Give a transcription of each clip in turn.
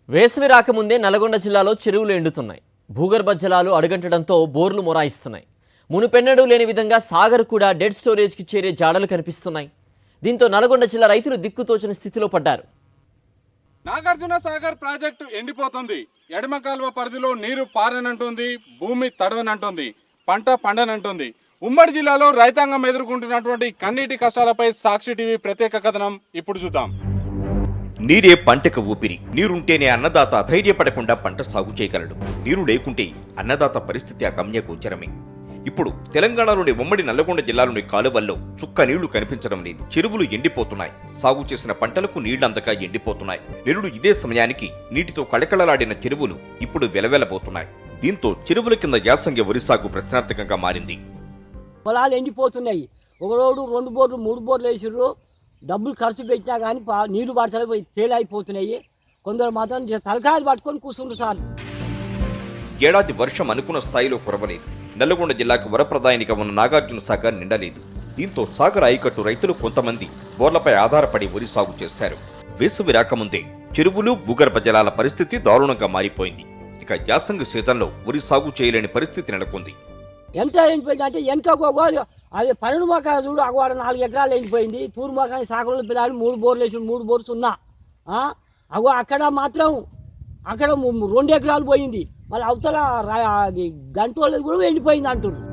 వేసవి రాకముందే నల్గొండ జిల్లాలో చెరువులు ఎండుతున్నాయి. భూగర్భ జలాలు అడుగంటడంతో బోర్లు మొరాయిస్తున్నాయి. మునుపెన్నడూ లేని విధంగా సాగర్ కూడా డెడ్ స్టోరేజ్కి చేరే జాడలు కనిపిస్తున్నాయి. దీంతో నల్గొండ జిల్లా రైతులు దిక్కుతోచని స్థితిలో పడ్డారు. నాగార్జున సాగర్ ప్రాజెక్టు ఎండిపోతుంది. ఎడమ కాలువ పరిధిలో నీరు పారనంటుంది, భూమి తడవనంటుంది, పంట పండనంటుంది. ఉమ్మడి జిల్లాలో రైతాంగం ఎదుర్కొంటున్నటువంటి కన్నీటి కష్టాలపై సాక్షి టీవీ ప్రత్యేక కథనం ఇప్పుడు చూద్దాం. నీరే పంటకు ఊపిరి. నీరుంటేనే అన్నదాత అధైర్యపడకుండా పంట సాగు చేయగలడు. నీరు లేకుంటే అన్నదాత పరిస్థితి అగమ్యగోచరమే. ఇప్పుడు తెలంగాణలోని ఉమ్మడి నల్లగొండ జిల్లాలోని కాలువల్లో చుక్క నీళ్లు కనిపించడం లేదు. చెరువులు ఎండిపోతున్నాయి. సాగు చేసిన పంటలకు నీళ్లందక ఎండిపోతున్నాయి. నిరుడు ఇదే సమయానికి నీటితో కళకళలాడిన చెరువులు ఇప్పుడు వెలవెలబోతున్నాయి. దీంతో చెరువుల కింద యాసంగి వరి సాగు ప్రశ్నార్థకంగా మారింది. పొలాలు ఎండిపోతున్నాయి. ఒక రోడ్డు 2 బోర్లు 3 బోర్లు వేసిర్రు. డబ్బులు ఖర్చు పెట్టినా కానీ నీళ్లు పడతలే ఫెయిల్ అయిపోతున్నాయి. కొందరు మాత్రం తలకాయలు పట్టుకొని కూర్చుంటారు సార్. ఏడాది వర్షం అనుకున్న స్థాయిలో కురవలేదు. నల్లగొండ జిల్లాకు వరప్రదాయనిగా ఉన్న నాగార్జున సాగర్ నిండలేదు. దీంతో సాగర్ ఆయకట్టు రైతులు కొంతమంది బోర్లపై ఆధారపడి వరి సాగు చేశారు. వేసవి రాకముందే చెరువులు భూగర్భ జలాల పరిస్థితి దారుణంగా మారిపోయింది. ఇక యాసంగి సీజన్లో వరి సాగు చేయలేని పరిస్థితి నెలకొంది. ఎంత ఎండిపోయింది అంటే వెనక అది 12 మొక్కలు చూడు, అగవాడ 4 ఎకరాలు ఎండిపోయింది. తూరు మొక్కని సాగరంలో పిల్లలు 3 బోర్లు వేసి 3 బోర్లు ఉన్నా అగో అక్కడ మాత్రం 2 ఎకరాలు పోయింది. మళ్ళీ అవతల గంటోళ్ళది కూడా ఎండిపోయింది అంటున్నారు.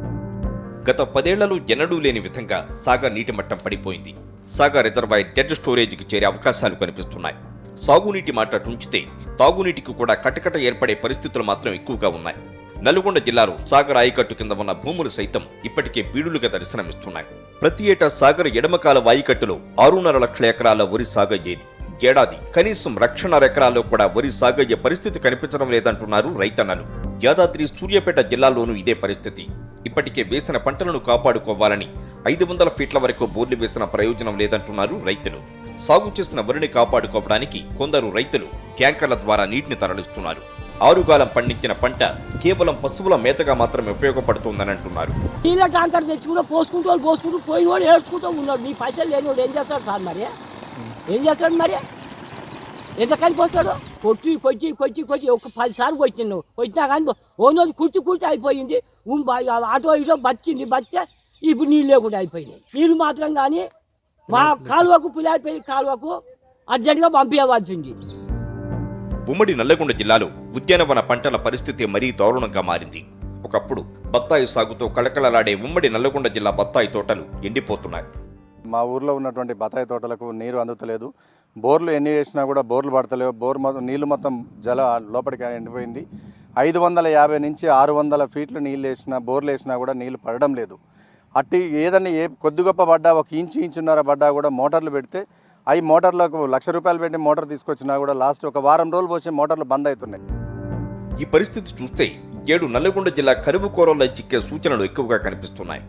గత 10 ఏళ్లలో ఎన్నడూ లేని విధంగా సాగర్ నీటి మట్టం పడిపోయింది. సాగర్ రిజర్వాయర్ డెడ్ స్టోరేజ్కి చేరే అవకాశాలు కనిపిస్తున్నాయి. సాగునీటి మాట ఉంచితే తాగునీటికి కూడా కటకట ఏర్పడే పరిస్థితులు మాత్రం ఎక్కువగా ఉన్నాయి. నల్గొండ జిల్లాలో సాగర్ ఆయకట్టు కింద ఉన్న భూములు సైతం ఇప్పటికే బీడులుగా దర్శనమిస్తున్నాయి. ప్రతి ఏటా సాగర్ ఎడమకాల వాయికట్టులో 6.5 లక్షల ఎకరాల వరి సాగయ్యేది. ఏడాది కనీసం 1.5 ఎకరాల్లో కూడా వరి సాగయ్యే పరిస్థితి కనిపించడం లేదంటున్నారు రైతన్నలు. యాదాద్రి సూర్యాపేట జిల్లాల్లోనూ ఇదే పరిస్థితి. ఇప్పటికే వేసిన పంటలను కాపాడుకోవాలని 500 ఫీట్ల వరకు బోర్లు వేసిన ప్రయోజనం లేదంటున్నారు రైతులు. సాగు చేసిన వరిని కాపాడుకోవడానికి కొందరు రైతులు ట్యాంకర్ల ద్వారా నీటిని తరలిస్తున్నారు. ఆరుగాలం పండించిన పంట కేవలం పశువుల మేతగా మాత్రమే ఉపయోగపడుతుందని అంటున్నారు. నీళ్ళ ట్యాంకర్ తెచ్చి కూడా పోసుకుంటూ పోయిన వాడు ఏడ్చుకుంటూ ఉన్నాడు. నీ పైసలు లేని వాడు ఏం చేస్తాడు సార్? మరి ఏం చేస్తాడు? మరి ఎంత కలిపోతాడు? కొట్టి ఒక 10 సార్లు కొట్టినా కానీ ఓనోది కూర్చి అయిపోయింది. ఆటో ఇటో బతికితే ఇప్పుడు నీళ్ళు లేకుండా అయిపోయినాయి. నీళ్ళు మాత్రం కానీ మా కాలువకు పులాయిపోయి కాలువకు అర్జెంటుగా పంపించవలసింది. ఉమ్మడి నల్లగొండ జిల్లాలో ఉద్యానవన పంటల పరిస్థితి మరీ దారుణంగా మారింది. ఒకప్పుడు బత్తాయి సాగుతో కళకళలాడే ఉమ్మడి నల్లగొండ జిల్లా బత్తాయి తోటలు ఎండిపోతున్నాయి. మా ఊర్లో ఉన్నటువంటి బత్తాయి తోటలకు నీరు అందుతలేదు. బోర్లు ఎన్ని వేసినా కూడా బోర్లు పడతలేవు. నీళ్లు మొత్తం లోపలికి ఎండిపోయింది. 550 నుంచి 600 ఫీట్లు నీళ్ళు వేసినా బోర్లు వేసినా కూడా నీళ్లు పడడం లేదు. అట్టి ఏదన్నా కొద్ది గొప్ప పడ్డా 1 ఇంచున్నర పడ్డా కూడా మోటార్లు పెడితే అవి మోటార్లకు ₹1,00,000 పెట్టి మోటార్ తీసుకొచ్చినా కూడా లాస్ట్ ఒక వారం రోజులు పోసి మోటార్లు బంద్ అవుతున్నాయి. ఈ పరిస్థితి చూస్తే ఏడు నల్లగొండ జిల్లా కరువు కోరల్లో చిక్కే సూచనలు ఎక్కువగా కనిపిస్తున్నాయి.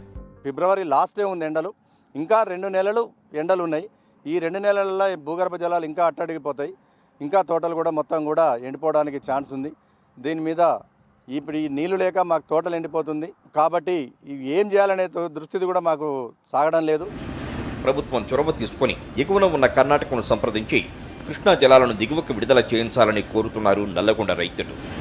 ఫిబ్రవరి లాస్టే ఉంది ఎండలు. ఇంకా 2 నెలలు ఎండలు ఉన్నాయి. ఈ 2 నెలలలో భూగర్భ జలాలు ఇంకా అట్టడిగిపోతాయి. ఇంకా తోటలు కూడా మొత్తం కూడా ఎండిపోవడానికి ఛాన్స్ ఉంది. దీని మీద ఇప్పుడు ఈ నీళ్లు లేక మాకు తోటలు ఎండిపోతుంది. కాబట్టి ఇవి ఏం చేయాలనే దృష్టి కూడా మాకు సాగడం లేదు. ప్రభుత్వం చొరవ తీసుకుని ఎగువన ఉన్న కర్ణాటకను సంప్రదించి కృష్ణా జలాలను దిగువకు విడుదల చేయించాలని కోరుతున్నారు నల్లగొండ రైతులు.